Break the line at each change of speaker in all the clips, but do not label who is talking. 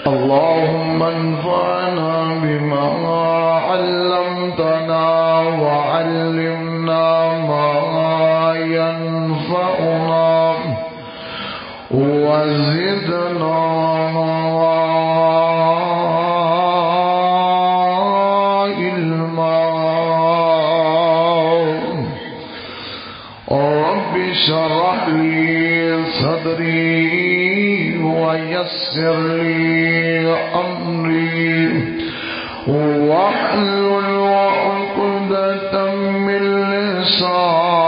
اللهم انفعنا بما علمتنا وعلمنا ما ينفعنا وزدنا علما. رب اشرح لي صدري ويسر لي أمري واحلل عقدة من لساني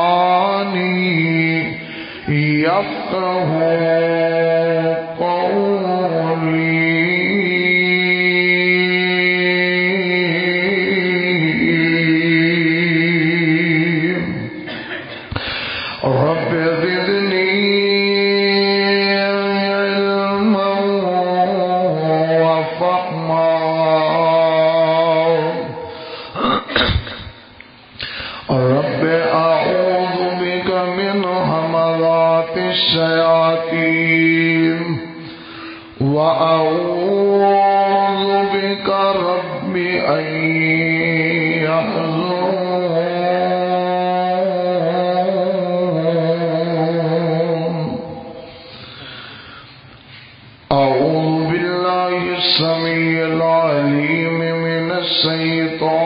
يفقه قولي. رب زدني علما وفهما. رب أعوذ بك من همزات الشياطين وأعوذ بك رب أن يحضرون. أعوذ بالله السميع العليم من الشيطان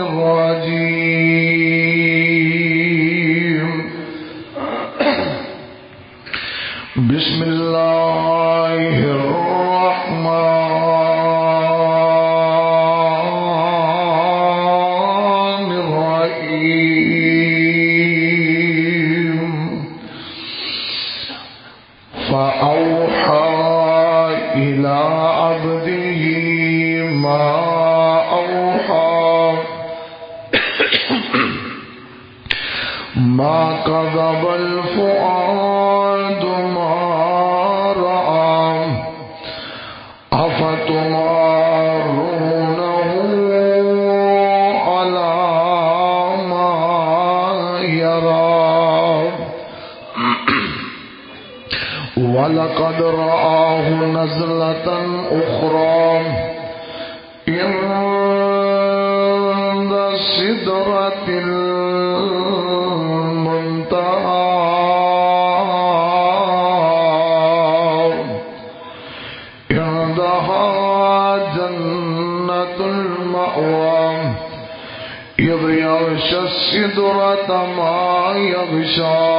الرجيم. بسم الله الرحمن الرحيم. فأوحى إلى عبده ما أوحى ما كذب الفؤاد ما رأى أفتمارونه على ما يرى ولقد رآه نزلة أخرى عند سدرة المنتهى عندها جنة المأوى إذ يغشى السدرة ما يغشى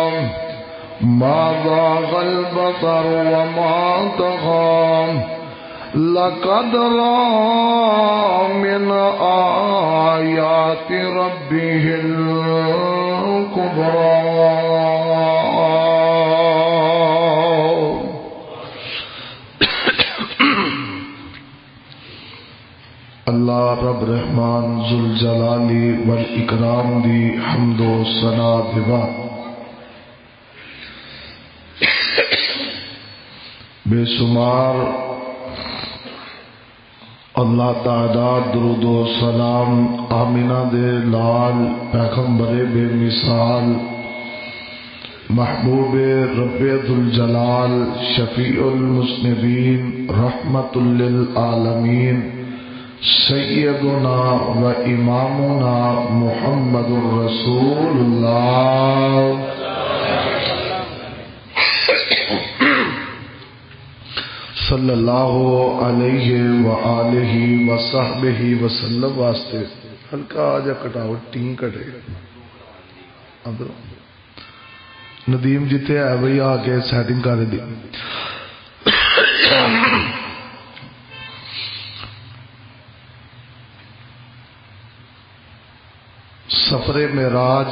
ما ضاق البصر وما طغى لقد رأى من آيات ربه الكبرى. اللہ رب رحمان ذوالجلال والاکرام دی حمد و ثنا دیوا بے شمار اللہ تعداد درود و سلام آمینہ دے لال پیغمبر بے مثال محبوب رب ذوالجلال شفیع المذنبین رحمت للعالمین سیدنا و امامنا محمد رسول اللہ صلی اللہ علیہ وآلہ وصحبہ وسلم واسطے ہلکا آجا کٹاؤ ٹین کٹے ندیم جیتے ہے بھئی آگے سیٹنگ کر دی. سفر معراج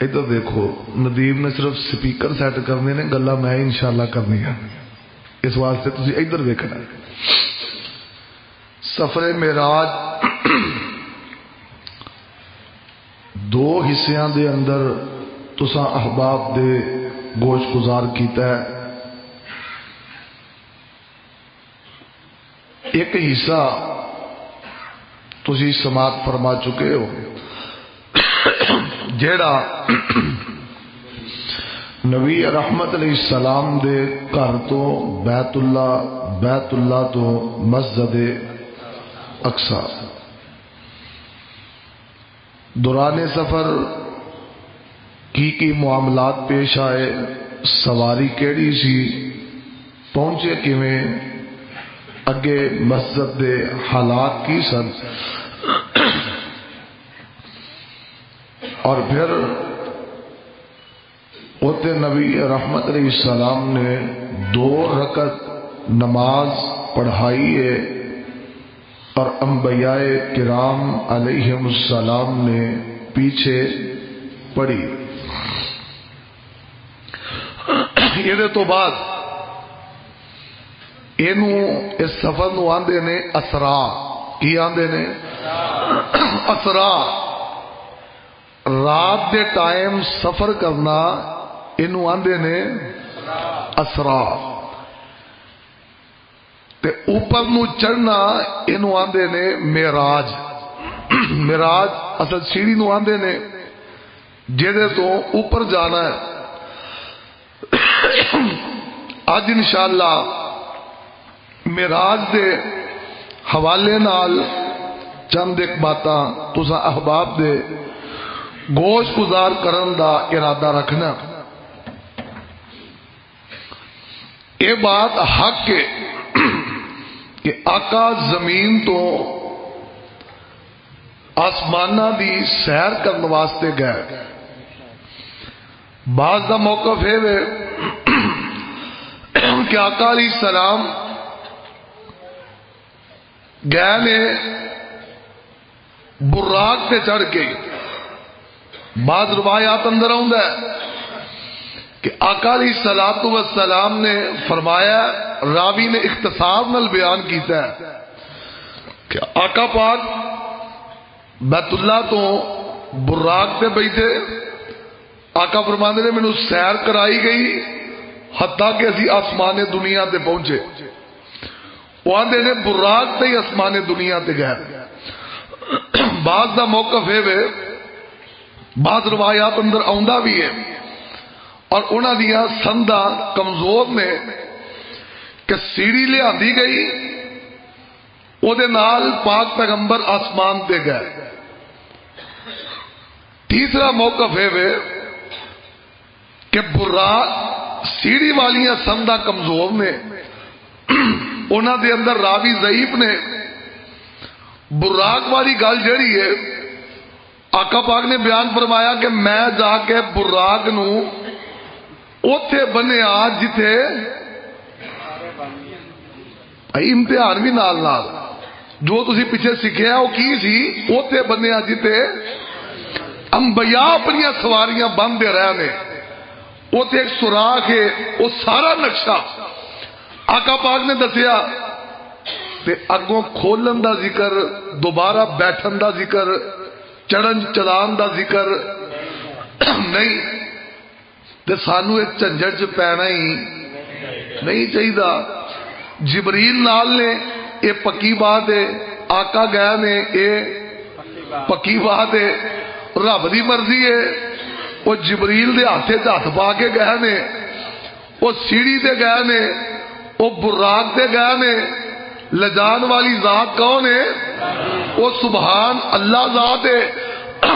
ادھر دیکھو ندیم نے صرف سپیکر سیٹ کرنے نے گلا میں انشاءاللہ کرنی ہے اس واسطے تسی ادھر دیکھنا. سفر معراج دو حصیاں دے اندر تساں احباب دے گوش گزار کیتا ہے. ایک حصہ تسی سماعت فرما چکے ہو جیڑا نبی رحمت علیہ السلام دے گھر تو بیت اللہ تو مسجد اقصی دوران سفر کی معاملات پیش آئے، سواری کیڑی سی، پہنچے کیویں، اگے مسجد دے حالات کی سن، اور پھر اوتے نبی رحمت علیہ السلام نے 2 رکعت نماز پڑھائی ہے اور انبیاء کرام علیہم السلام نے پیچھے پڑھی۔ یہ تو بعد اس سفر نو آندے نے اسرا۔ کی آندے نے؟ اسرا۔ رات دے ٹائم سفر کرنا اینو آندے نے اسرا، تے اوپر نو چڑھنا اینو آندے نے معراج۔ معراج اصل سیڑھی نو آندے نے جہدے تو اوپر جانا ہے۔ اج انشاءاللہ معراج دے حوالے نال چند ایک باتاں تساں احباب دے گوش گزار کرن دا ارادہ رکھنا۔ یہ بات حق ہے کہ آقا زمین تو آسمانہ دی سیر کرنے واسطے گئے۔ بعض دا موقف ہے کہ آقا علیہ السلام گئے نے براق پہ چڑھ کے۔ بعض روایات اندر آؤں ہے کہ آقا علیہ السلام نے فرمایا، راوی نے اختصار نال بیان کیتا ہے کہ آقا پاک بیت اللہ تو براق پہ بیٹھے، آقا فرماندے نے مینوں سیر کرائی گئی حتیٰ کہ اسی آسمان دنیا تے پہنچے۔ وہ آندے نے براق تے ہی آسمان دنیا تے گئے۔ بعض دا موقف ہے بعض روایات اندر آؤندا بھی ہے اور انہاں دیاں سنداں کمزور نے کہ سیڑھی لے آندی گئی، او دے نال پاک پیغمبر آسمان تے گئے۔ تیسرا موقف ہے کہ براق سیڑھی والیاں سنداں کمزور نے، انہاں دے اندر راوی ضعیف نے۔ براق والی گل جڑی ہے آقا پاک نے بیان فرمایا کہ میں جا کے براق نو اوتھے بنیا جتھے امتحان بھی نال جو تسی پیچھے سکھیا وہ کی سی، اوتھے بنیا جتھے انبیاء اپنی سواریاں بندے رہنے، اوتھے ایک سوراخ ہے، وہ سارا نقشہ آقا پاک نے دسیا تے اگوں کھولن دا ذکر، دوبارہ بیٹھن دا ذکر، چڑھن چلان دا ذکر نہیں۔ تے سانو ایک جھنجٹ چ پینا ہی نہیں چاہیے۔ جبریل نال نے یہ پکی بات ہے، آقا گئے نے یہ پکی بات ہے، رب دی مرضی ہے۔ وہ جبریل دے ہاتھے ہاتھ پا کے گئے نے، وہ سیڑھی تے گئے نے، وہ براق تے گئے نے۔ لجان والی ذات کون ہے؟ وہ سبحان اللہ ذات ہے،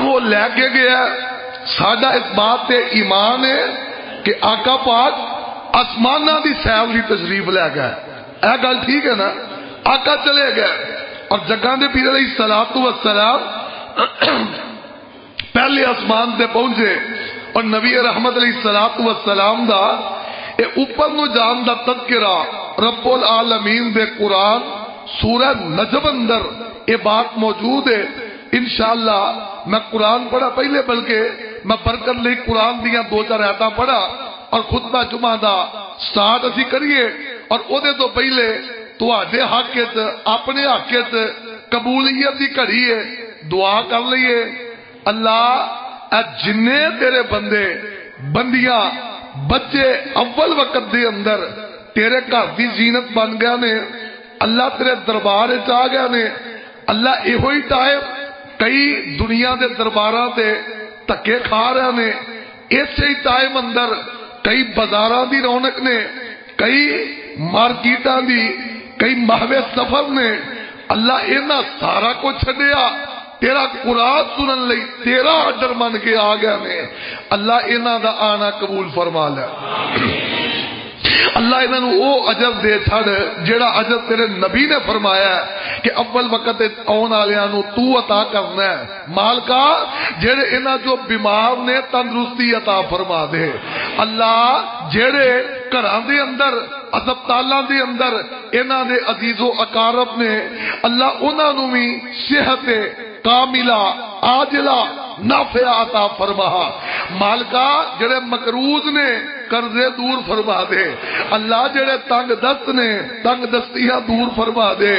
وہ لے کے گیا۔ ساڈا اس بات تے ایمان ہے کہ آقا پاک آسمانہ دی سیر دی تشریف لے گئے۔ اے گل ٹھیک ہے نا؟ آقا چلے گئے اور جگہ دے پیر علیہ السلام پہلے آسمان تے پہنچے اور نبی رحمت علیہ السلام دا اے اوپر نو جان دا تذکرہ رب العالمین دے قرآن سورہ نجم اندر یہ بات موجود ہے۔ انشاءاللہ میں قرآن پڑھا پہلے، بلکہ میں برکت لئی قرآن دیاں 2-4 آیتاں پڑھا اور خطبہ جمعہ دا سٹارٹ اسی کریے، اور او دے تو پہلے تواڈے حق وچ اپنے حق وچ قبولیت دی گھڑی ہے، دعا کر لئیے۔ اللہ اے جنے تیرے بندے بندیاں بچے اول وقت دے اندر تیرے گھر دی زینت بن گیا نے، اللہ تیرے دربار وچ آ گیا نے، اللہ ایہو ہی ٹائم کئی دنیا دے درباراں تے تکے کھا رہے نے، اسی ٹائم اندر کئی بازاراں دی رونق نے، کئی مارکیٹاں دی، کئی محوے سفر نے، اللہ اینا سارا کو چھڈیا تیرا قرآن سنن لئی تیرا آرڈر من کے آ گیا نے، اللہ اینا دا آنا قبول فرما لے۔ اللہ انہوں او اجر دے چھڑ جیڑا اجر تیرے نبی نے فرمایا ہے کہ اول وقت آن آلیانو تو عطا کرنا ہے۔ مالکا جیڑے انہاں جو بیمار نے تندرستی عطا فرما دے۔ اللہ جیڑے گھراں دے اندر ہسپتالاں دے اندر انہاں دے عزیز و اقارب نے، اللہ انہاں نو بھی صحت کاملہ عاجلہ نافع عطا فرما۔ مالکا جڑے مقروض نے قرضے دور فرما دے، اللہ جڑے تنگ دست نے تنگ دستیاں دور فرما دے۔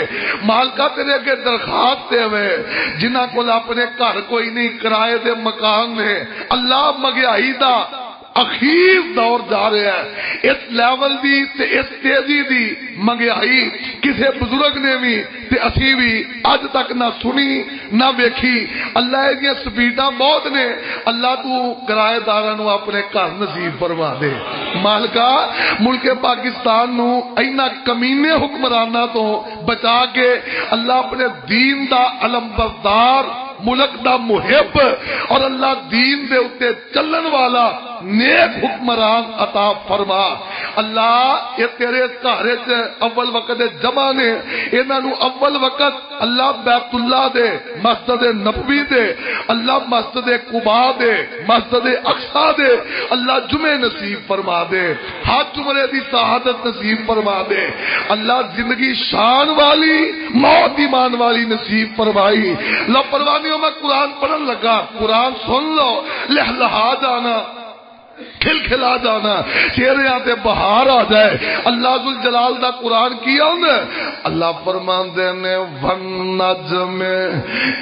مالکا تیرے کے درخواست دے ہوئے جنہاں کو اپنے گھر کوئی نہیں، کرائے دے مکان نے، اللہ مہنگائی دا اخیر دور جا رہا ہے، اس لیول دی تے اس تیزی دی مہنگائی کسے بزرگ نے بھی تے اسی بھی اج تک نہ سنی نہ ویکھی۔ اللہ یہ سپیڈاں بہت نے، اللہ تو کرایہ داراں نو اپنے گھر نصیب فرما دے۔ مالکا ملک پاکستان نو اینا کمینے حکمراناں تو بچا کے اللہ اپنے دین دا علمبردار، ملک دا محب اور اللہ دین دے اتے چلن والا نیک حکمران عطا فرما۔ اللہ یہ تیرے گھر اول وقت جمع نے، انہاں نو اول وقت اللہ بیت اللہ دے، مسجد نبوی دے، اللہ مسجد قباء دے، مسجد اقصی دے اللہ جمعے نصیب فرما دے، ہاتھ جمعے دی سعادت نصیب فرما دے۔ اللہ زندگی شان والی موت ایمان والی نصیب فرمائی۔ لاپروانیوں میں قرآن پڑھن لگا، قرآن سن لو، لہلہا جانا، کھل کھلا جانا، چہرے آتے بہار آ جائے۔ اللہ ذوالجلال دا قرآن کیا انہیں، اللہ فرمان دینے وَالنَّجْمِ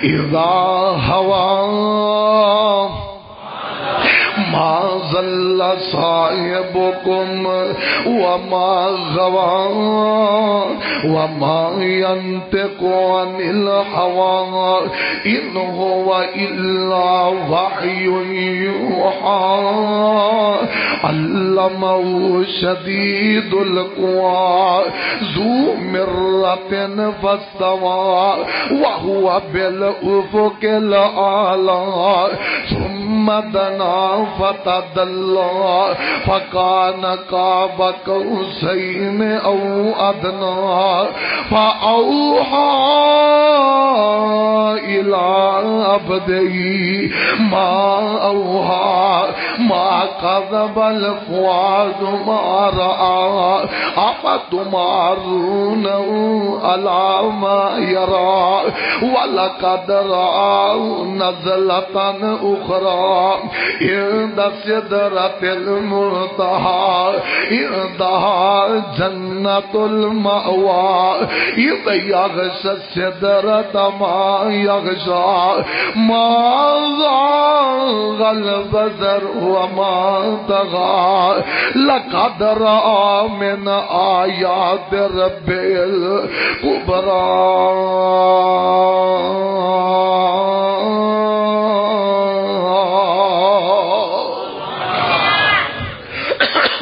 إِذَا هَوَىٰ ما ضل صاحبكم وما غوى وما ينطق عن الهوى إن هو إلا وحي يوحى علمه شديد القوى ذو مرة فاستوى وهو بالأفق الأعلى ثم دنا فتدلى فكان قاب قوسين أو أدنى فأوحى إلى عبده ما أوحى ما كذب الفؤاد ما رأى أفتمارونه على ما يرى ولقد رآه نزلة أخرى عند سدرة المنتهى عندها جنة المأوى إذ يغشى السدرة ما يغشى ما زاغ البصر وما طغى لقد رأى من آيات ربه الكبرى۔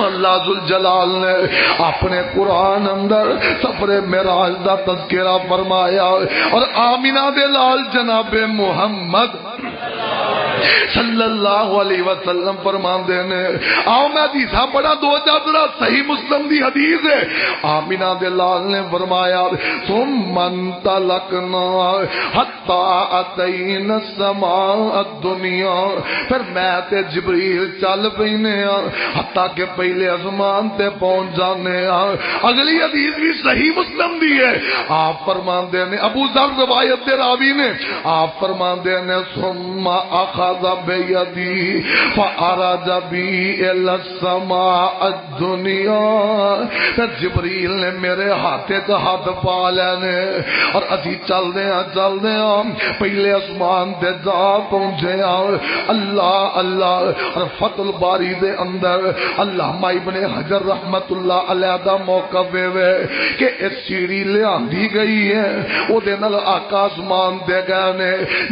اللہ ذوالجلال نے اپنے قرآن اندر سفر معراج دا تذکرہ فرمایا اور آمینہ دے لال جناب محمد صلی اللہ علیہ وسلم فرمان دینے آؤ میں حدیثہ پڑھا دو جادرہ صحیح مسلم دی حدیث ہے۔ آمینہ دے لال نے فرمایا ثم انطلقنا حتی اتینا السماء الدنیا، پھر میں تے جبریل چل پینے حتی کہ پہلے آسمان تے پہنچ جانے۔ اگلی حدیث بھی صحیح مسلم دی ہے، آپ فرمان دینے ابو ذر روایت دے راوی نے آپ فرمان دینے ثم اخذ بیدی فعرج بی الی السماء الدنیا، پھر جبریل نے میرے ہاتھے کا ہاتھ پا لینے اور اسی چل دے ہیں پہلے اسمان دے جا پہنچے ہیں۔ اللہ اللہ اور فتح الباری دے اندر علامہ ابن حجر رحمت اللہ علیہ دا موقع وے کہ اس سیڑھی لے آندھی گئی ہے وہ دے نال آقا اسمان دے گئے نے،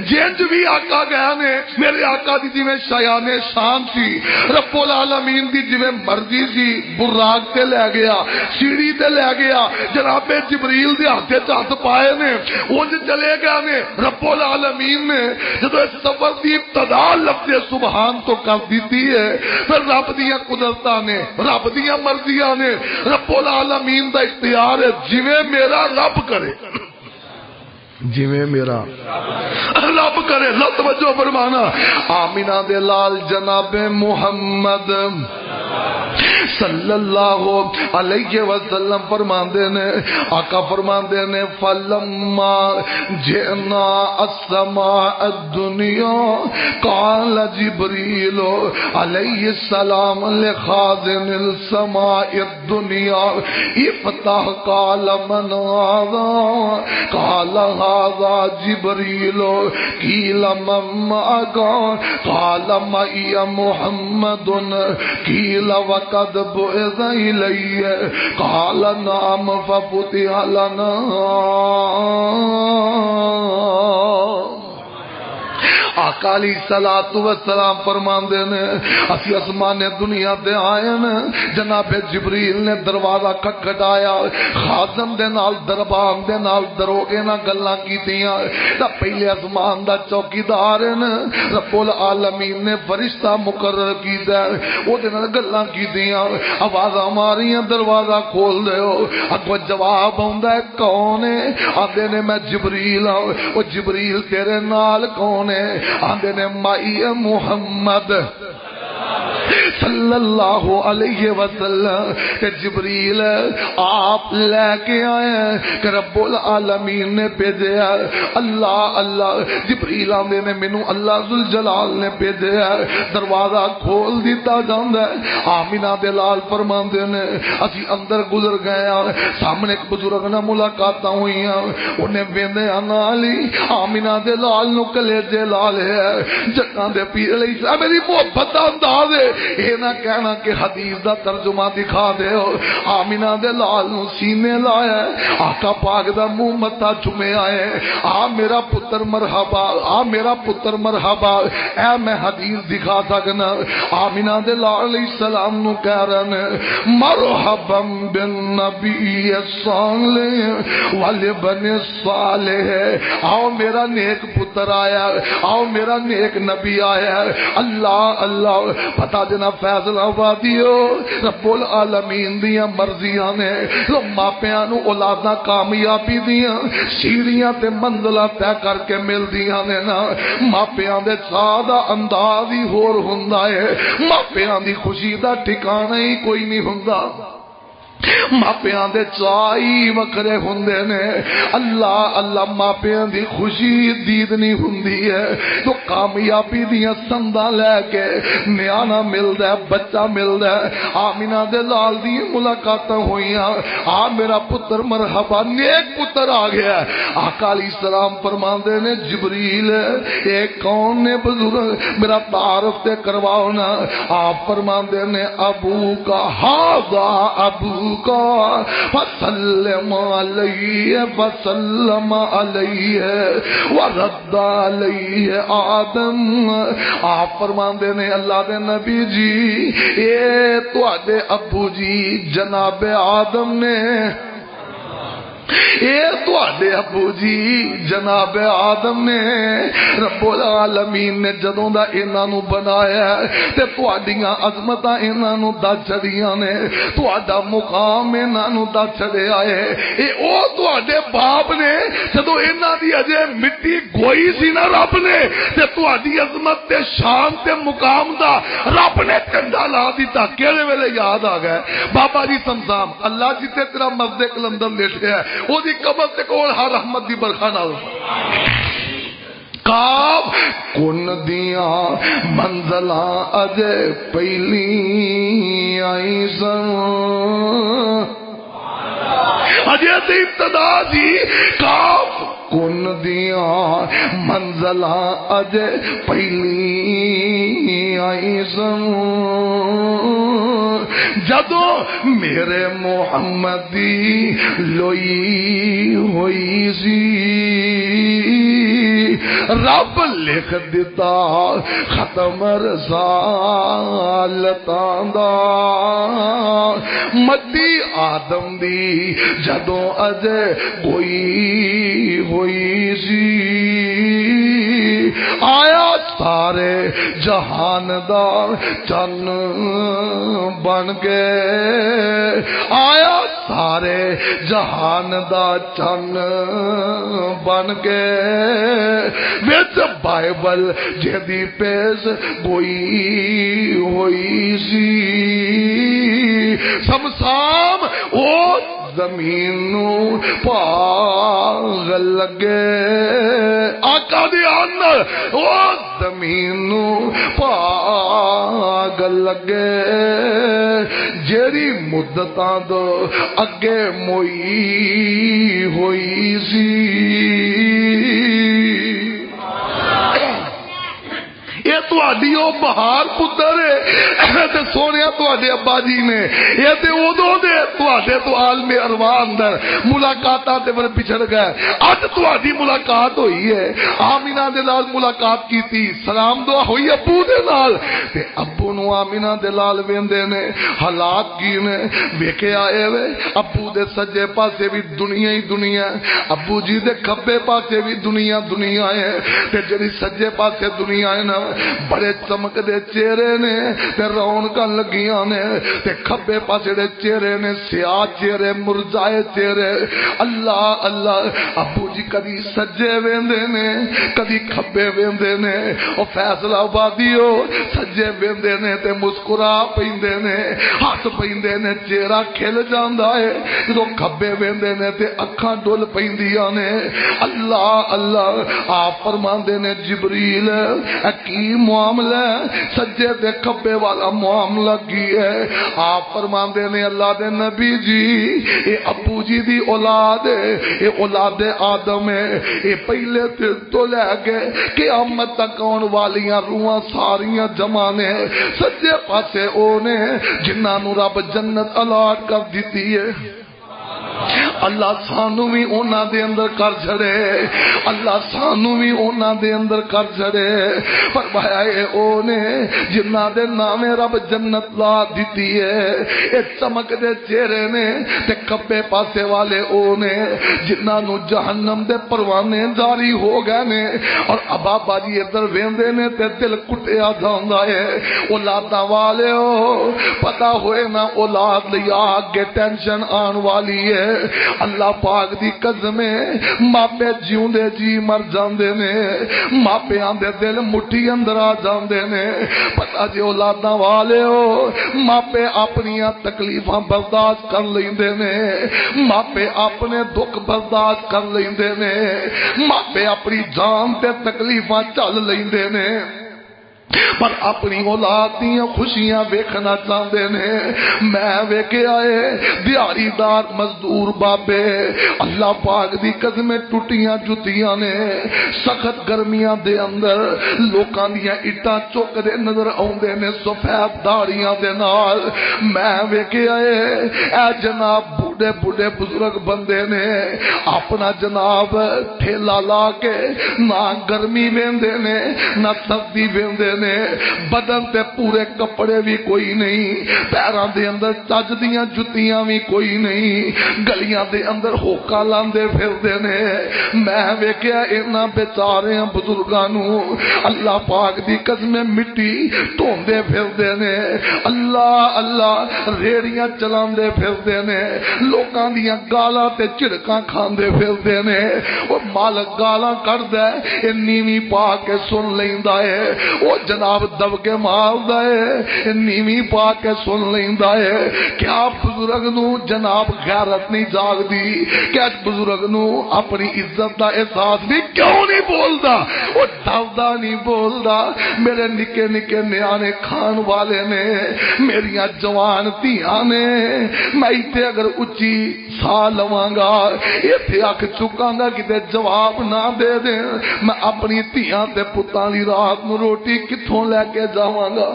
جنج بھی آقا گئے نے میرے میرے آقا دی جویں شایان شان سی رب العالمین دی جویں مرضی سی براق تے لے گیا سیڑھی تے لے گیا جناب جبریل دے ہاتھ پائے نے اونج چلے گئے نے رب العالمین نے جدو اس سفر دی ابتدا لفظ سبحان تو کر دیتی ہے پھر رب دیاں قدرتاں نے رب دیاں مرضیاں نے رب العالمین دا اختیار ہے جویں میرا رب کرے جویں میرا رب کرے اللہ توجہ فرمانا آمینہ دے لال جناب محمد صلی اللہ علیہ وسلم فرماندے نے آقا فرماندے نے فلما جئنا السماء الدنیا قال جبریل علیہ السلام لخازن السماء الدنیا افتح قال من هذا قال هذا جبریل قیل من معك قال معي محمد قیل وقد بعث إلي قال نعم ففتح لنا آقا علیہ الصلوۃ والسلام فرماندے نے اسی اسمان دنیا تے آئے نا جناب جبریل نے دروازہ کھٹکھٹایا خادم دے نال دربان دے نال دروگے نال گلاں کیتیاں تا پہلے اسمان دا چوکیدار ہے رب العالمین نے فرشتہ مقرر کیتا او دے نال گلاں کیتیاں آوازاں ماریاں دروازہ کھول دیو اگوں جواب آندا ہے کون ہے آندے نے میں جبریل ہوں او جبریل تیرے نال کون ہے آندے نے مائی محمد صلی اللہ علیہ وسلم کہ جبریل آپ لے کے آئے کہ رب العالمین نے بھیجا اللہ اللہ جبریل آندے نے مینوں اللہ ذوالجلال نے بھیجا دروازہ کھول دیتا جاندا ہے آمینہ دے لال فرماندے نے اسی اندر گزر گئے سامنے ایک بزرگ نال ملاقاتاں ہوئیاں اونے ویندے نالی آمینہ دے لال نو کلیجے لال ہے جگاں دے پیر علیہ السلام میری محبت دا انداز ہے یہ نہ کہنا کہ حدیث دا ترجمہ دکھا دے ہو آمینہ دے لال نو سینے لائے آقا پاک دا منہ متا چومے آئے آ میرا پتر مرحبا آ میرا پتر مرحبا اے میں حدیث دکھا سکنا آمینہ دے لال علیہ السلام نو کہہ رہے مرحبا بالنبی الصالح والابن الصالح آؤ میرا نیک پتر آیا آؤ میرا نیک نبی آیا اللہ اللہ پتا دینا فیصلہ آبادیو رب العالمین دیا مرضیاں نے ماپیاں نو اولاداں کامیابی دیا سیڑھیاں تے منزلہ طے کر کے مل دیا نے نا ماپیاں دے سادہ انداز ہی ہور ہوندا ہے ماپیاں دی خوشی دا ٹھکانہ ہی کوئی نہیں ہوندا ماپیاں دے چائی وکھرے ہوندے نے اللہ اللہ ماپیاں دی خوشی دید نہیں ہوندی ہے تو کامیابی دیاں سندا لے کے نیانا ملدا ہے بچہ ملدا ہے آمینہ دے لال دی ملاقاتاں ہوئیاں آ میرا پتر مرحبا نیک پتر آ گیا آقا علیہ السلام فرماندے نے جبریل اے کون نے بزرگ میرا تعارف تے کرواؤ نا آپ فرماندے نے ابو کا ہاذا ابو کا فسلم علیہ فسلم علیہ ورد علیہ آدم آپ فرماندے نے اللہ دے نبی جی اے تو آدھے ابو جی جناب آدم نے اے تو آدھے ابو جی جناب آدم نے رب العالمین نے جدوں دا انہاں نو بنایا تے تواڈیاں عظمتاں انہاں نو دا چھڑیاں نے تواڈا مقام انہاں نو دا چھڑیا ہے اے او تواڈے باپ نے جدوں انہاں دی اجے مٹی گوئی سی نا رب نے تے تواڈی عظمت تے شان تے مقام دا رب نے کنڈا لا دیتا کیڑے ویلے یاد آ گئے بابا جی سمسام اللہ جی تے تیرا مسجد کلندر لیٹیا ہے وہ دی قبر تے کول ہر رحمت دی برکھا نال کاب کن دیاں منزلاں اجے پہلی آئی سن اجے تے ابتدا دی کاب کن دیاں منزلاں اجے پہلی آئی سن جدو میرے محمد دی لوئی ہوئی سی رب لکھ دیتا ختم رسالتاں دا مٹی آدم دی جدوں اجے کوئی ہوئی سی آیا سارے جہان دا چن بن کے آیا سارے جہان دا چن بن کے وچ بائبل جدی پیش گوئی ہوئی سی سمسام او زمین نو پاگل لگے آقا دی آنر او زمین نو پاگل لگے جیڑی مدتاں دو اگے موئی ہوئی سی یہ تو آڈیو بہار پتر ہے تے سونیا تو آڈے ابا جی نے یہ تے ادو دے تو آڈے تو عالم ارواح اندر ملاقاتاں تے پر پچھڑ گئے اج تو آڈی ملاقات ہوئی ہے آمینہ دے لال ملاقات کی تھی سلام دعا ہوئی ابو دے لال تے ابو نو آمینہ دے لال ویندے نے حالات کی نے ویکے آئے وے ابو دے سجے پاسے بھی دنیا ہی دنیا ابو جی دے کھبے پاسے بھی دنیا دنیا ہے تے جڑی سجے پاسے دنیا ہے نا بڑے چمک دے چہرے نے تے رونقاں لگیاں نے تے کھبے پاسے دے چہرے نے سیاہ چہرے مرجائے چہرے اللہ اللہ ابو جی کدی سجے ویندے نے کدی کھبے ویندے نے او فیصلہ آبادیو سجے ویندے نے تے مسکرا پیندے نے ہاتھ پیندے نے چہرہ کھل جاندا ہے جدو کھبے ویندے نے تے اکھاں ڈول پیندیاں نے اللہ اللہ آپ فرماندے نے جبریل کی معاملہ سجے دے کھبے والا معاملہ کی ہے آپ فرماندے نے اللہ دے نبی جی اے ابو جی دی اولاد ہے اے اولاد آدم ہے اے پہلے تو لے کے قیامت تک آن والیاں روحاں ساریاں جمع نے سجے پاسے اونے جنہاں نو رب جنت الاٹ کر دیتی ہے اللہ سانو بھی اونا دے اندر کر چھڑے اللہ سانو بھی اونا دے اندر کر چھڑے فرمایا اے اونے جنہ دے نامے رب جنت لا دیتی ہے اے چمک دے چہرے نے تے کبے پاسے والے اونے جنہ نو جہنم دے پروانے جاری ہو گئے نے اور ابا باجی ادھر ویندے نے تے دل کٹیا جاندا ہے اولاداں والے ہو پتہ ہوئے نہ اولاد لیا آگے ٹینشن آن والی ہے اللہ پاک دی قسمیں ماپے جیوں دے جی مر جاندے نے ماپے آندے دل مٹھی اندر آ جاندے نے پتہ جی اولاداں والے ہو ماپے اپنیاں تکلیفاں برداشت کر لیندے نے ماپے اپنے دکھ برداشت کر لیندے نے ماپے اپنی جان تے تکلیفاں چل لیندے نے پر اپنی اولاد دیاں خوشیاں ویکھنا چاہندے نے میں ویکھے آئے دیہڑی دار مزدور بابے اللہ پاک دی قدمیں ٹوٹیاں جتیاں نے سخت گرمیاں دے اندر لوکاں دیاں اٹاں چک دے نظر آوندے نے سفید داڑیاں دے نال میں ویکھے آئے اے جناب بوڑھے بوڑھے بزرگ بندے نے اپنا جناب ٹھیلا لا کے نہ گرمی ویندے نے نہ سردی ویندے نے بدن تے پورے کپڑے بھی کوئی نہیں پیراں دے اندر چج دیاں جتیاں بھی کوئی نہیں گلیاں دے اندر ہوکا لاندے پھردے نے میں ویکھیا انہاں بیچارے بزرگاں نو اللہ پاک دی قسم مٹی ٹوندے پھردے نے اللہ اللہ ریڑیاں چلاندے پھردے نے لوکاں دیاں گالاں تے چڑکاں کھاندے پھردے نے او مالک گالاں کڈدا ہے اے نیویں پا کے سن لیندا ہے او جناب دب کے ماردا ہے نیویں پا کے سن لیندا ہے کیا بزرگ نو جناب غیرت نہیں جاگدی کیا بزرگ نو اپنی عزت دا احساس بھی کیوں نہیں بولدا او دبدا نہیں بولدا میرے نکے نکے نیانے کھان والے نے میریاں جوان تیاں نے میں ایتھے اگر اچھی سا لواں گا ایتھے اکھ چکاں گا کتے جواب نہ دے دیں میں اپنی تیاں تے پتاں دی رات نو روٹی کتھوں لے کے جاواں گا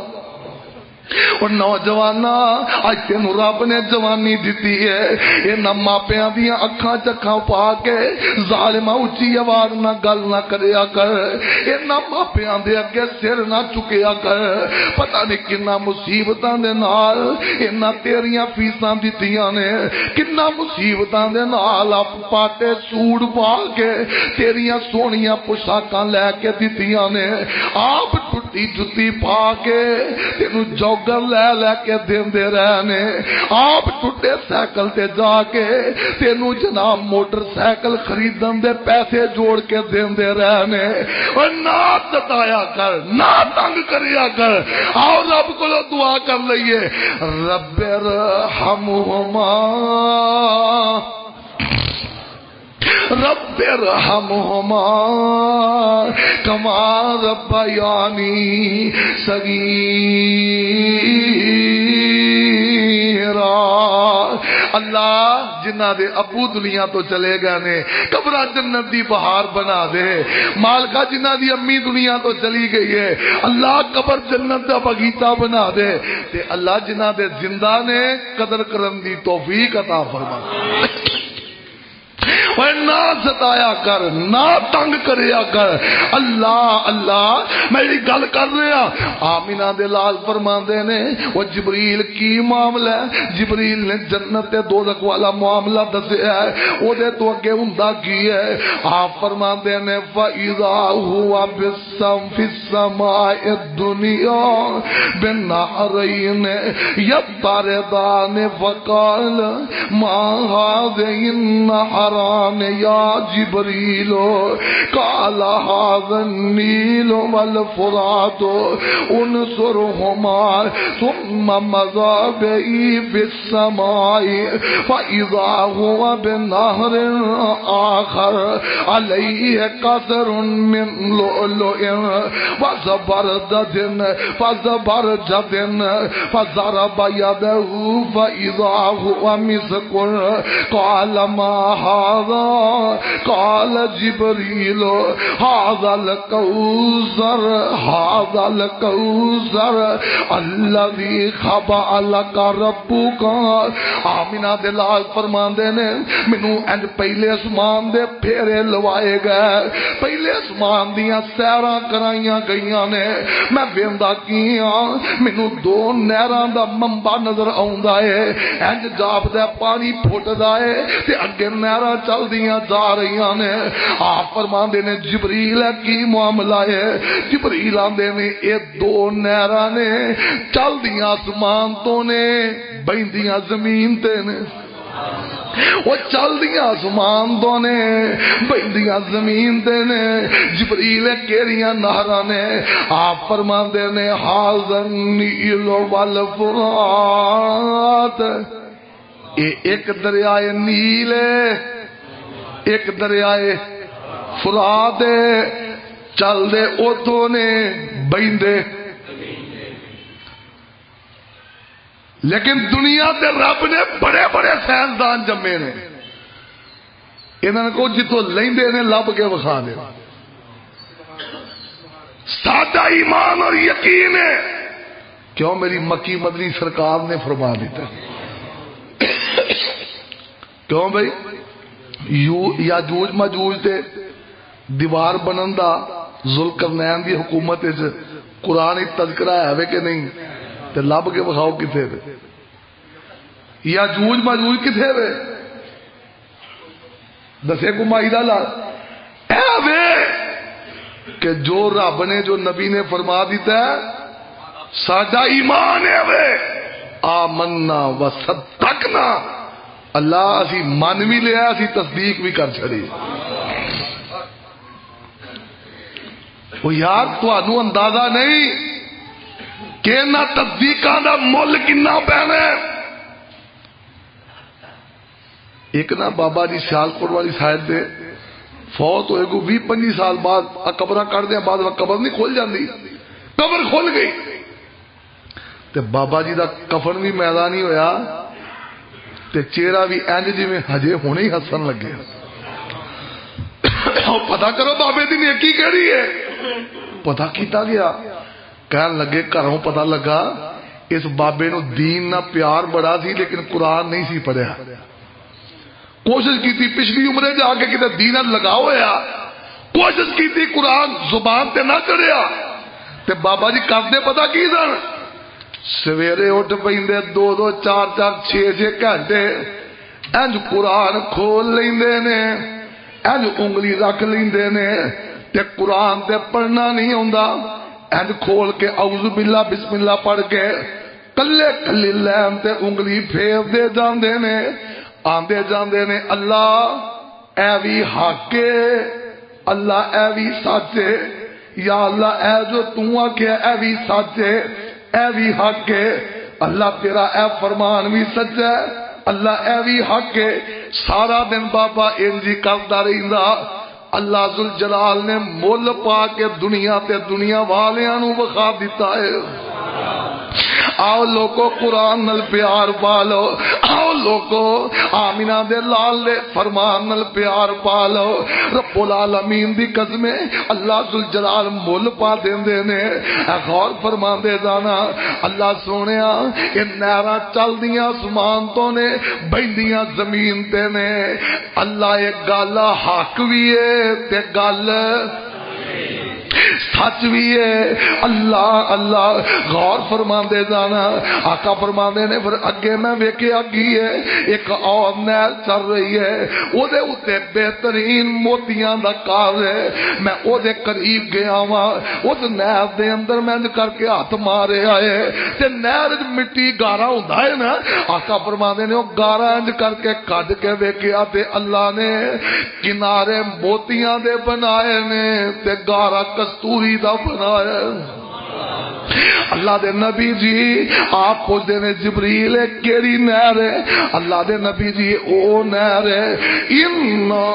اور نوجوانا اج تین رب نے جوانی دیتی ہے، یہ نہ ماپیاں دیاں اکھاں چکھاں پا کے ظالمہ اچھی آواز نہ گل نہ کریا کر، یہ نہ ماپیاں دے اگے سر نہ چکیا کر، پتہ نہیں کنا مصیبتاں دے نال انہاں تیریاں فیساں دتیاں نے، کنا مصیبتاں دے نال اپ پاٹے سوڑ پا کے تیریاں سونیاں پوشاکاں لے کے دتیاں نے، آپ ٹوٹی جُتی پا کے تینوں جوگر لے لے کے دیندے رہنے، آپ ٹوٹے سائیکل تے جا کے تینوں جناب موٹر سائیکل خریدن دے پیسے جوڑ کے دیندے رہنے، اور نہ ستایا کر، نہ تنگ کریا کر، آؤ رب کو دعا کر لئیے، رب ارحمہما رب ارحمہما کما ربیانی صغیرا۔ اللہ جنہ دے ابو دنیا تو چلے گئے نے قبرہ جنت دی بہار بنا دے، مالکہ جنہ دی امی دنیا تو چلی گئی ہے اللہ قبر جنت دا باغیچہ بنا دے، تے اللہ جنہ دے زندہ نے قدر کرن دی توفیق عطا فرما، اور نہ ستایا کر، نہ تنگ کریا کر۔ اللہ اللہ میری گل کر رہا، آمینہ دے لال فرماندے نے وہ جبریل کی معاملہ ہے، جبریل نے جنت دوزخ والا معاملہ دسیا ہے، وہ دے تو اگے ہوندا کی ہے، آپ فرماندے نے فَإِذَا هُوَ فِي السَّمَاءِ الدُّنْيَا بِالنَّهْرَيْنِ يَطَّرِدَانِ فَقَالَ مَا هَذِهِ النَّهْرَانِ یا جبریل قال هذا النیل والفرات انصرهما ثم مضى بي في السماء فإذا هو بنهر آخر عليه قطر من لؤلؤ وزبرجد فضرب يده فإذا هو مسك قال ما هذا قال جبريل هذا الكوثر هذا الكوثر الذي خبأ لك ربك۔ آمینہ دے لال فرماندے نے مینوں انج پہلے اسمان دے پھیرے لوائے گئے، پہلے اسمان دیاں سیراں کرائیاں گئیاں نے، میں ویندا کیاں مینوں دو نہراں دا منبع نظر آوندا ہے، انج جاپدا پانی پھٹدا ہے تے اگے نہراں چل دیاں جا رہیاں نے، آپ فرماندے نے جبریل کی معاملہ ہے، جبریل آندے نے اے دو نہراں نے چل دیاں آسمان تو نے بہندیاں زمین تے نے، وہ چل دیاں آسمان تو نے بہندیاں زمین تے نے، جبریل کیڑیاں نہراں نے، آپ فرماندے نے ھذا النیل والفرات، ایک دریائے نیل ہے، ایک دریائے فرات ہے، چل دے اوتھوں نے بہندے، لیکن دنیا تے رب نے بڑے بڑے سائنسدان جمے نے، انہوں کو جتوں لیندے نے لب کے وکھا دے، سادہ ایمان اور یقین ہے، کیوں میری مکی مدنی سرکار نے فرما دیتا کیوں بھائی یاجوج ماجوج تے دیوار بنن دا ذوالقرنین دی حکومت وچ قرآن تذکرہ ہے کہ نہیں، تے لب کے بخاؤ کتھے وے، یاجوج ماجوج کتھے وے، دسے کو مائدہ لال اے وے کہ جو رب نے جو نبی نے فرما دیتا ہے ساڈا ایمان ہے وے، آمنا و صدقنا، اللہ اسی من بھی لیا اسی تصدیق بھی کر چھڑی۔ وہ یار تو انو اندازہ نہیں کہ نہ تصدیقاں دا مول کنا پینا ہے۔ ایک نا بابا جی سیالکوٹ والی سائڈ دے فوت ہوئے کو 20-25 سال بعد قبرہ کر دیا، بعد وقت قبر نہیں کھول جاندی، قبر کھول گئی تے بابا جی دا کفن بھی میدان ہی ہویا تے چہرہ بھی اینج جی میں ہجے ہونے ہی ہسن لگے۔ پتہ کرو بابے دی نیکی کیڑی ہے، پتہ کیتا گیا، کہنے لگے گھروں پتہ لگا اس بابے نو دین نہ پیار بڑا سی لیکن قرآن نہیں سی پڑھیا. کوشش کی تھی پچھلی عمرے جا کے کتے دین لگا ہویا, کوشش کی تھی قرآن زبان تے نہ چڑھیا. تے بابا جی کرتے پتا کی سن, سویرے اٹھ پیندے 2-2 4-4 6-6 گھنٹے انج قرآن کھول لیندے نے, انج انگلی رکھ لیندے نے تے قرآن تے پڑھنا نہیں ہوندا, انج کھول کے اعوذ باللہ بسم اللہ پڑھ کے کلے کلی لین تے انگلی پھیر دے جاندے نے, آندے جاندے نے اللہ اے وی حق ہے, اللہ اے وی سچ ہے, یا اللہ اے جو تو آکھیا اے وی سچ ہے, اے وی حق ہے, اللہ تیرا اے فرمان بھی سچ ہے, اللہ اے وی حق ہے. سارا دن بابا انجی کردا رہندا. اللہ ذوالجلال نے مول پا کے دنیا تے دنیا والیاں نو وکھا دیتا ہے. آؤ لوگو قرآن نل پیار پالو, آؤ لوگو آمینہ دے لال دے فرمان نل پیار پالو. رب العالمین دی قسمیں اللہ ذوالجلال مول پا دیندے نے. غور فرما دے جانا اللہ سونیا یہ نہراں چل دیاں آسمان تو نے بہندیاں زمین تے نے. اللہ ایک گل حق بھی ہے تے گل سچ بھی ہے. اللہ اللہ غور فرما دے جانا. آقا فرما دے نے پھر اگے میں ویکھے اگی ہے ایک اور نہر چل رہی ہے, او دے اتے بہترین موتیاں دا کار ہے. میں او دے قریب گیا وا, اس نہر دے اندر میں کر کے ہاتھ مارے آئے تے نہر مٹی گارا ہوندا ہے نا. آقا فرما دے نے او گارا انج کر کے کڈ کے ویکھیا تے اللہ نے کنارے موتیاں دے بنائے نے تے گارا کستوری دا بنایا. اللہ دے نبی جی آپ پوچھتے ہیں جبریل کیڑی نہر ہے؟ اللہ دے نبی جی او نہر ہے انا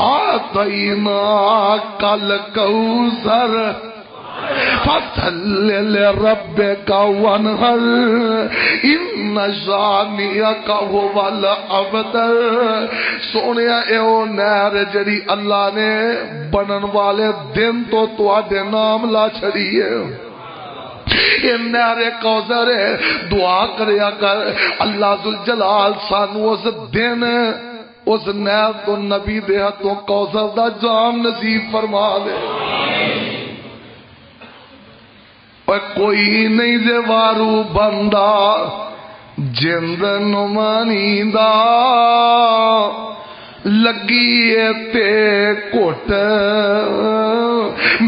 آتینا کل کوثر فصل لربک وانحر ان شانئک هو الابتر. سونیا اے او نہر جڑی اللہ نے بنن والے دن تو تواڈے نام لا چھڑی ہے. یہ نہر کوثر ہے. دعا کریا کر اللہ ذوالجلال سانو اس دن اس نہر تو نبی دے ہاتھوں کوثر دا جام نصیب فرما دے. کوئی نہیں دے وارو بندہ جند نمانیندہ لگی تے کوٹ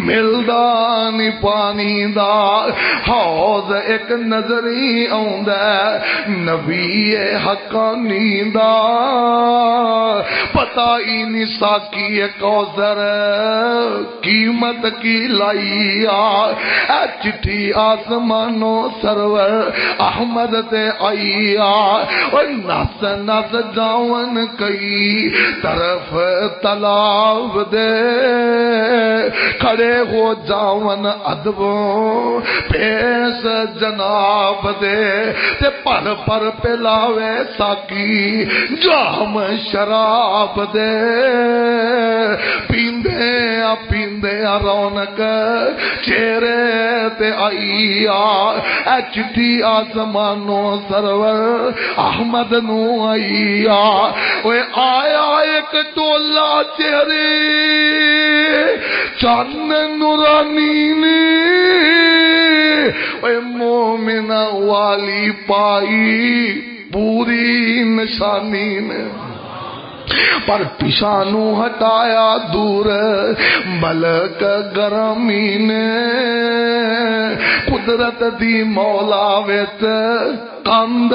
ملدا نہیں پانی دا. حوض ایک نظری آندا نبی حقانی دا. پتہ ہی نہیں ساکی کوثر قیمت کی لائی اے چٹھی آسمانوں سرور احمد تے آئی اور نس نس جاون کئی طرف تلاو دے کھڑے ہو جاون ادبوں پیس جناب دے تے پر پر پلاوے ساکی جام شراب دے. پیندے رونق چہرے تے آئی اے چٹھی آسمانوں سرور احمد نو آئی اوے آیا ایک ٹولا چہرے چان نورانی نے اے مومن والی پائی پوری نشانی نے. پر پیشانو ہٹایا دور ملک گرمی نے قدرت دی مولا ویت کند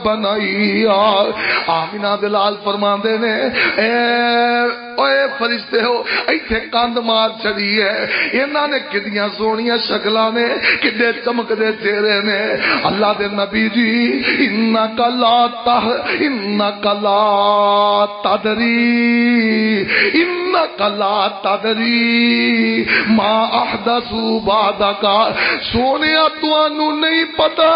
بنائی. آمینہ دلال فرما دے نے اے فرشتے ہو ایتھے کند مار چڑی ہے. انہاں نے کدیاں سونیاں شکلاں نے کدے چمک دے چہرے نے. اللہ دے نبی جی انکا لا تدری ان انک لا تدری ما احدثوا بعدک، سونیا تانوں نہیں پتا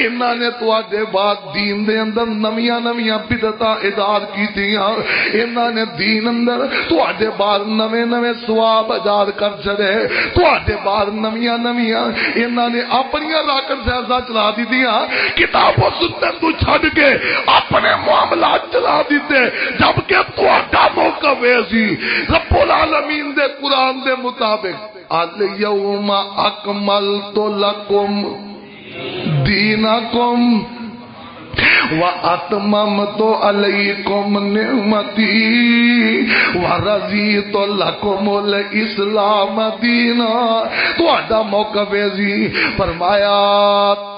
انہاں نے تواڈے بعد دین دے اندر نویاں نویاں بدعتاں ایجاد کیتیاں، انہاں نے دین اندر تواڈے بعد نویں نویں ثواب ایجاد کر چھڑے، تواڈے بعد نویاں نویاں انہاں نے اپنی راکٹ سیاست چلا دیتیاں، کتاب و سنت تو چھڈ کے اپنے معاملات چلا دیتے، جبکہ تواڈا موقع ویسی رب العالمین دے قرآن دے مطابق الیوم اکملت لکم دینکم وَأَتْمَمْتُ عَلَيْكُمْ نِعْمَتِي وَرَضِيتُ لَكُمُ الْإِسْلَامَ دِينًا، تہاڈا موقع ویزی فرمایا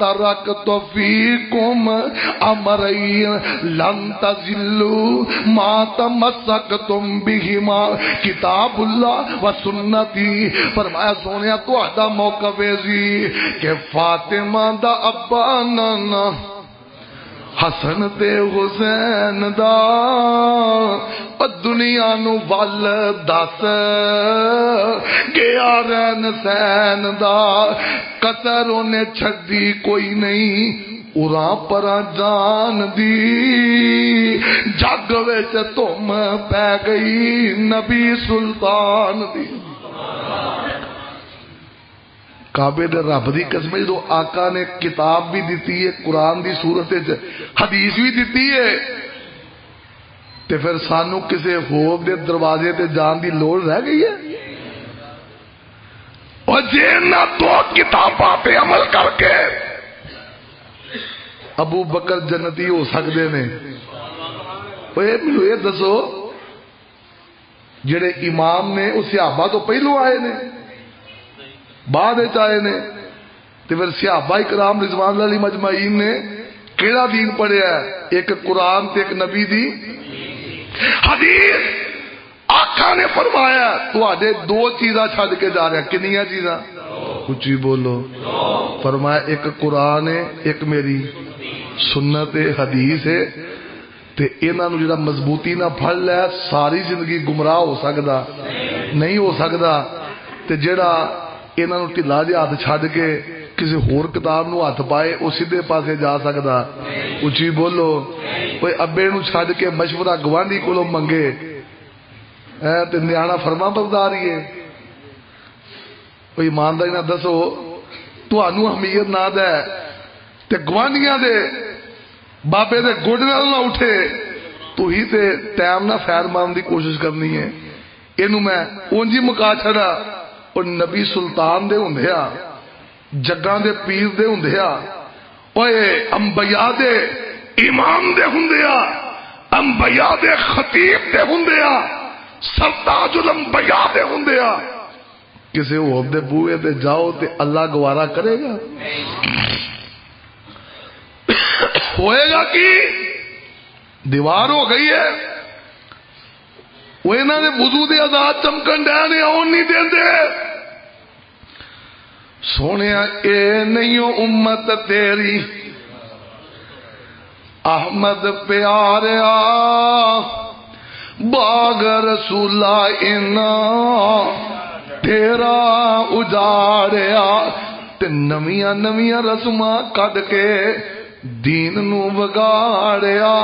تَرَکْتُ فِیکُمْ أَمْرَیْن لَن تَضِلُّوا مَا تَمَسَّکْتُمْ بِہِمَا کتاب اللہ و سنتی، فرمایا سونیا تہاڈا موقع ویزی کہ فاطمہ دا ابا نانا حسن تے حسین دا دنیا نو ول دس گیا رین سین دا قطر انہیں چھڑی کوئی نہیں اُراں پرا جان دی، جگ وچ تم پہ گئی نبی سلطان دی۔ کعبے دے رب دی قسم جو آقا نے کتاب بھی دیتی ہے، قرآن دی صورت حدیث بھی دیتی ہے، تے پھر سانو کسے ہور دے دروازے تے جان دی لوڑ رہ گئی ہے؟ اور جے نہ دو کتاباں پہ عمل کر کے ابو بکر جنتی ہو سکتے نے؟ یہ دسو جڑے امام نے اس صحابہ تو پہلو آئے نے بعد آئے نے، تو پھر صحابہ کرام رضوان اللہ علیہ مجمعین نے کیڑا دین پڑھیا ہے؟ ایک قرآن تے ایک نبی دی حدیث۔ آقا نے فرمایا تواڈے دو چیزاں چھڈ کے جا رہے ہیں، کنیاں چیزاں؟ کچھ ہی بولو۔ فرمایا ایک قرآن ہے، ایک میری سنت حدیث ہے، تے انہاں نو جڑا مضبوطی نہ پھڑ لے ساری زندگی گمراہ ہو سکدا نہیں ہو سکدا، تے جڑا انہاں نو ٹھلا جے ہاتھ چھڈ کے کسی ہور کتاب نو ہاتھ پائے وہ سیدھے پاسے جا سکدا۔ اچھی بولو۔ کوئی ابے نو چھڈ کے مشورہ گوانڈی کولوں منگے تے نیانا فرما برداری ہے؟ کوئی ایمانداری نہ دسو، تانوں اہمیت نہ دے تے گوانڈیاں دے بابے دے گوڈے نال نہ اٹھے تو ہی تے ٹائم نہ خیر مان دی کوشش کرنی ہے۔ اینو میں اونجی مکا چھڑا اور نبی سلطان دے ہوندیا، جگاں دے پیر دے ہوندیا، اوئے انبیاء دے امام دے ہوندیا، انبیاء دے خطیب دے ہوندیا، سرتاج الانبیاء دے ہوندیا، کسی اور دے بوئے تے جاؤ تے اللہ گوارا کرے گا؟ ہوئے گا کی دیوار ہو گئی ہے، وہ انہوں نے وضو دے آزاد چمکن ڈے نے آن نہیں دیں دے۔ سونیا اے نہیں امت تیری احمد پیاریا باغ رسولہ انا تیرا اجاڑیا، تے نویاں نویاں رسماں کڈ کے دین نو بگاڑیا،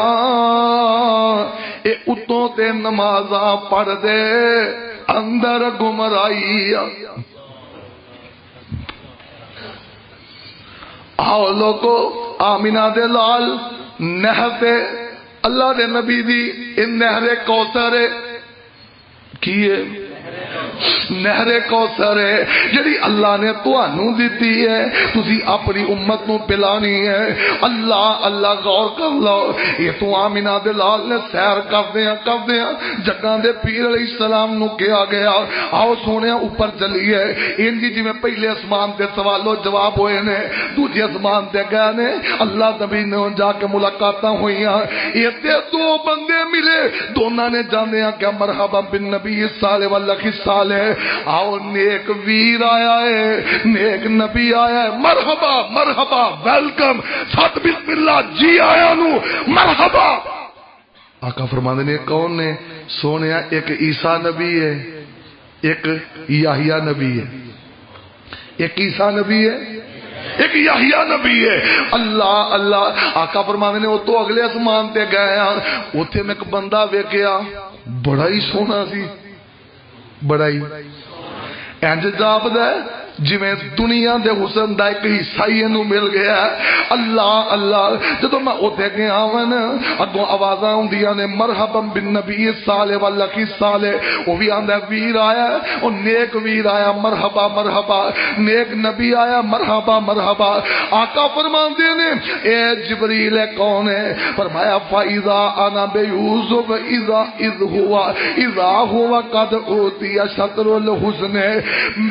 اے اتوں تے نمازاں پڑھ دے اندر گمرائی۔ آؤ لوگو آمینہ دے لال نہر تے اللہ دے نبی دی ان نہر کوثر کیے نہر کوثر ہے جڑی اللہ نے تانوں دتی ہے، تسی اپنی امت نو پلانی ہے۔ اللہ اللہ غور کر لو، یہ تو آمینہ دے لال نے سیر کردیاں جگاں دے پیر علیہ السلام نو کیا گیا آؤ سونے اوپر چلیے، انجی جی میں پہلے اسمان تے سوال و جواب ہوئے نے، دوجے اسمان تے گئے نے، اللہ نبی نے جا کے ملاقاتاں ہوئیاں، یہ دو بندے ملے، دونوں نے جانے کہ مرحبا بن نبی صالح واللہ صالح، آؤ نیک ویر آیا ہے، نیک نبی آیا ہے، مرحبا مرحبا ویلکم، سات بسم اللہ جی آیا نو مرحبا۔ آقا فرماندے نے کون نے؟ سونے ایک عیسیٰ نبی ہے، ایک یحییٰ نبی ہے، ایک عیسیٰ نبی ہے، ایک یحییٰ نبی ہے۔ اللہ اللہ، آقا فرماندے نے وہ تو اگلے آسمان تے گئے ہاں، اوتھے میں ایک بندہ ویکھیا بڑا ہی سونا سی، بڑا ہی انج جاپدا ہے جویں دنیا دے حسن دا ایک حصہ ہی اینو مل گیا ہے۔ اللہ اللہ، جدوں میں اوتھے گیا ون اگوں آوازاں ہوندیاں نے مرحبا بالنبی صالح واللکی صالح، وہ بھی آندا ہے ویر آیا ہے، او نیک ویر آیا، مرحبا مرحبا، نیک نبی آیا، مرحبا مرحبا۔ آقا فرماندے نے اے جبریل کون ہے؟ فرمایا فاذا انا بیوسف اذا هو قد اوتی شطر الحسن،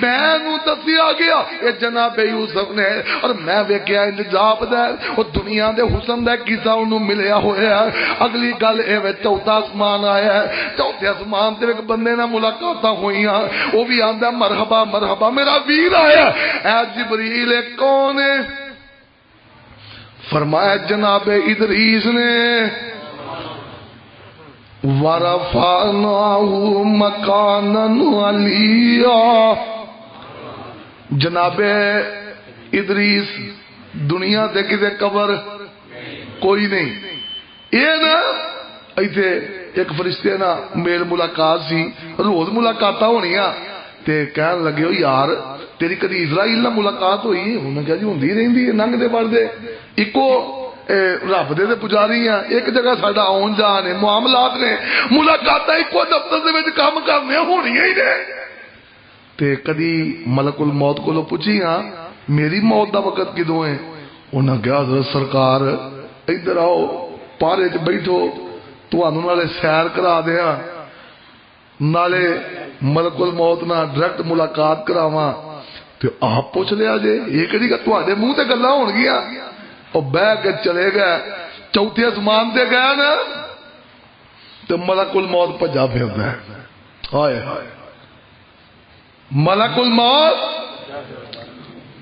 میں نو دسیا گیا یہ جناب یوسف نے، اور میں ویکھیا انجاب دا وہ دنیا دے حسن دا قصہ انہوں ملیا ہویا ہے۔ اگلی گل اے وے چوتھا آسمان آیا ہے، چوتھے آسمان تے ایک بندے نال ملاقاتاں ہوئیاں، وہ بھی آندا مرحبا مرحبا میرا ویر آیا۔ اے جبریل کون ہے؟ فرمایا جناب ادریس نے، وَرَفَعْنَاهُ مَكَانًا عَلِيًّا۔ جناب ادریس دنیا تے کدے قبر کوئی نہیں، یہ نا ایتھے ایک فرشتے نا میل ملاقات سی، روز ملاقاتاں ہونیاں، تے کہن لگے ہو یار تیری کدی اسرائیل نال ملاقات ہوئی؟ انہوں نے کہا جی ہوندی رہندی ہے، ننگ دے بڑھدے اکو رب دے پجاری ہیں، ایک جگہ ساڈا آن جان ہے، معاملات نے، ملاقاتاں اکو دفتر دے وچ کام کرنے ہونیاں ہی نے۔ تے کدی ملک الموت کو پوچھی ہاں میری موت دا وقت کدوں ہے؟ انہاں کہا حضرت سرکار ادھر آؤ پارے چ بیٹھو تانوں نالے سیر کرا دیاں، نالے ملک الموت نال ڈائریکٹ ملاقات کراواں۔ تے آپ پوچھ لیا جے یہ کہڑی گل تواڈے منہ تے گلاں ہون گیاں؟ او بہ کے چلے گئے، چوتھے آسمان تے گئے نا تے ملک الموت بھجا پھردا ہے، ہائے ہائے ملک الموت،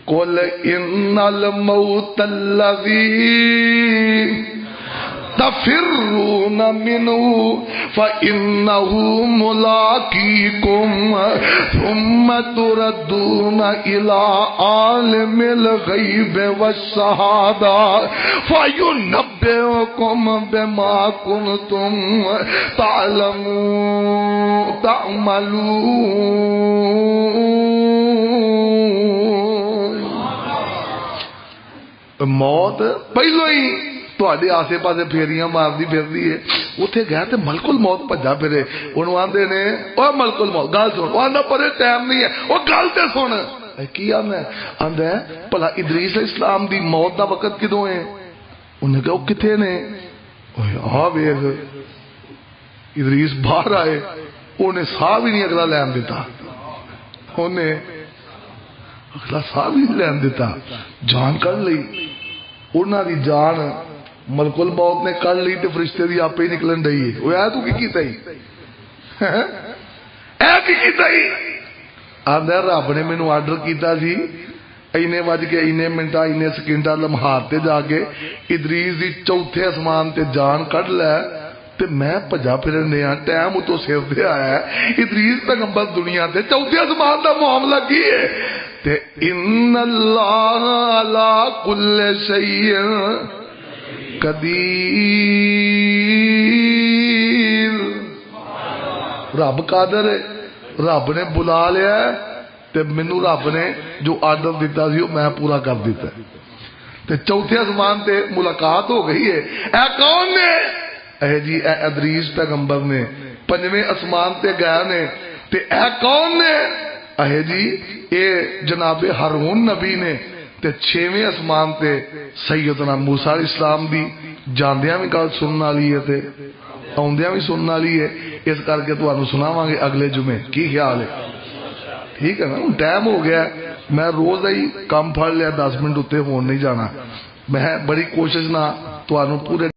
قل ان الموت الذی تفرون منه فإنه ملاقيكم ثم تردون إلى عالم الغيب والشهادة فينبئكم بما كنتم تعملون۔ موت پہلو ہی تواڈے آسے پاسے پھیریاں ماردی پھردی ہے، اوتھے گیا تے ملک الموت بھجا پھرے، انہوں آندے نے او ملک الموت گل سن، او آندا پرے ٹائم نہیں ہے، او گل تے سن کی آندا ہے؟ آندا ہے بھلا ادریس علیہ السلام دی موت دا وقت کدوں ہے؟ انہیں کہا او کتھے نے؟ آ ویکھ ادریس باہر آئے، انہیں ساہ بھی نہیں اگلا لین دیتا، انہیں اگلا ساہ بھی نہیں لین دیتا، جان کر لئی انہاں دی جان ملک الموت نے کر لی تے فرشتے دی آپ ہی نکلن رہی ہے۔ وہ آیا تو کی کیتا ہی اے کی کیتا ہی؟ آندا رب نے مینوں آرڈر کیتا سی اینے وج کے اینے منٹا اینے سیکنڈا لمحات تے جا کے ادریس دی چوتھے آسمان تے جان کڈ لے تے میں بھجا پھرن دیا، ٹائم اتوں سر تے آیا ہے، ادریس پیغمبر دنیا تے چوتھے آسمان دا معاملہ کی ہے؟ تے ان اللہ علی کل شیء قدیر، رب قادر ہے، رب نے بلا لیا ہے تے مینوں رب نے جو آرڈر دیتا سی وہ میں پورا کر دیتا ہے۔ تے چوتھے آسمان تے ملاقات ہو گئی ہے۔ اے کون نے؟ اے جی اے ادریس پیغمبر نے، پنجویں آسمان تے گئے نے، تے اے کون نے؟ اے جی اے جناب ہارون نبی نے، تے چھویں آسمان تے سیدنا موسیٰ علیہ السلام دی جاندیاں بھی گل سنن والی ہے تے آوندیاں بھی سنن والی ہے، اس کر کے تانوں سناواں گے اگلے جمعے۔ کی خیال ہے؟ ٹھیک ہے نا، ٹائم ہو گیا، میں روز ہی کام پھڑ لیا، 10 منٹ اتنے ہون نہیں جانا، میں بڑی کوشش نہ تانوں پورے